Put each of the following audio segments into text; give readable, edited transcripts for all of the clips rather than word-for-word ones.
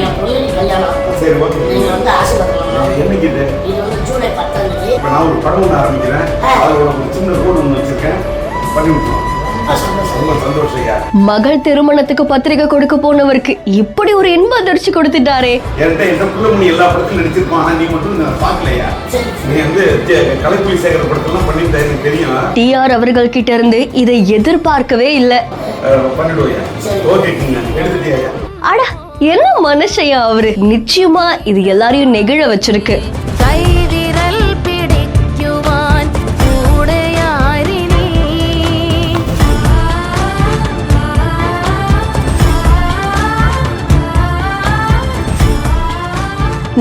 என் பொண்ணுக்கு கல்யாணம். சரி, ஓகே. நீங்க வந்து ஆசீர்வாதம். என்னைக்கு இது? இது வந்து ஜூலை 10ஆம் தேதி. இப்போ நான் ஒரு படம் ஒன்று ஆரம்பிக்கிறேன். அதில் ஒரு சின்ன ரோடு ஒன்று வச்சிருக்கேன். பண்ணி விட்டுருவோம். ரொம்ப சந்தோஷம் ஐயா. மகள் திருமணத்துக்கு பத்திரிகை கொடுக்க போனவருக்கு இப்படி ஒரு இன்ப அதிர்ச்சி கொடுத்துட்டாரே. என்கிட்ட பிள்ளைமணி எல்லா படத்திலும் நடிச்சிருப்பான். நீ மட்டும் நான் பார்க்கலையா? நீ வந்து கலைப்புலி சேகர படத்தெல்லாம் பண்ணியிருந்தா எனக்கு தெரியும். டிஆர் அவர்கள் கிட்ட இருந்து இதை எதிர்பார்க்கவே இல்ல. பண்ணிடுவோம். ஓகேங்க, எடுத்துட்டியா? அட என்ன மனுஷையா அவரு. நிச்சயமா இது எல்லாரையும் நெகிழ வச்சிருக்கு.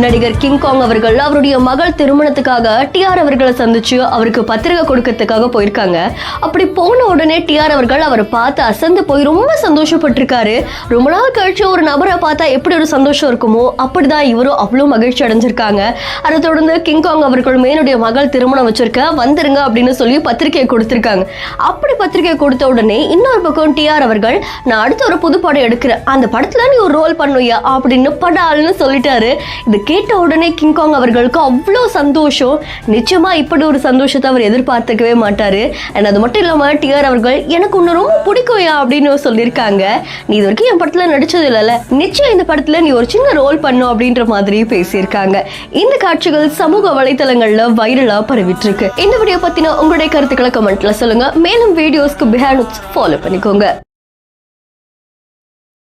நடிகர் கிங்காங் அவர்கள் அவருடைய மகள் திருமணத்துக்காக டிஆர் அவர்களை சந்திச்சு அவருக்கு பத்திரிகை கொடுக்கறதுக்காக போயிருக்காங்க. அப்படி போன உடனே டிஆர் அவர்கள் அவரை பார்த்து அசந்து போய் ரொம்ப சந்தோஷப்பட்டிருக்காரு. ரொம்ப நாள் கழிச்சு ஒரு நபரை பார்த்தா எப்படி ஒரு சந்தோஷம் இருக்குமோ அப்படிதான் இவரும் அவ்வளோ மகிழ்ச்சி அடைஞ்சிருக்காங்க. அதை தொடர்ந்து கிங்காங் அவர்களுமே என்னுடைய மகள் திருமணம் வச்சிருக்க வந்துருங்க அப்படின்னு சொல்லி பத்திரிகையை கொடுத்திருக்காங்க. அப்படி பத்திரிகை கொடுத்த உடனே இன்னொரு பக்கம் டிஆர் அவர்கள் நான் அடுத்த ஒரு புது படம் எடுக்கிறேன், அந்த படத்துல நீ ஒரு ரோல் பண்ணுவியா அப்படின்னு படால்னு சொல்லிட்டாரு. இது கேட்ட உடனே கிங்காங் அவர்களுக்கு அவ்வளோ சந்தோஷம். நிச்சயமா இப்படி ஒரு சந்தோஷத்தை அவர் எதிர்பார்த்துக்கவே மாட்டாரு. அண்ட் அது மட்டும் இல்லாம டிஆர் அவர்கள் எனக்கு ஒன்று ரொம்ப பிடிக்கும்யா அப்படின்னு சொல்லியிருக்காங்க. நீ இது வரைக்கும் என் படத்துல நடிச்சது இல்லைல்ல, நிச்சயம் இந்த படத்துல நீ ஒரு சின்ன ரோல் பண்ணும் அப்படின்ற மாதிரி பேசியிருக்காங்க. இந்த காட்சிகள் சமூக வலைதளங்கள்ல வைரலா பரவிட்டு இருக்கு. இந்த வீடியோ பத்தின உங்களுடைய கருத்துக்களை கமெண்ட்ல சொல்லுங்க. மேலும் வீடியோஸ்க்கு பிஹைண்ட் ஃபாலோ பண்ணிக்கோங்க.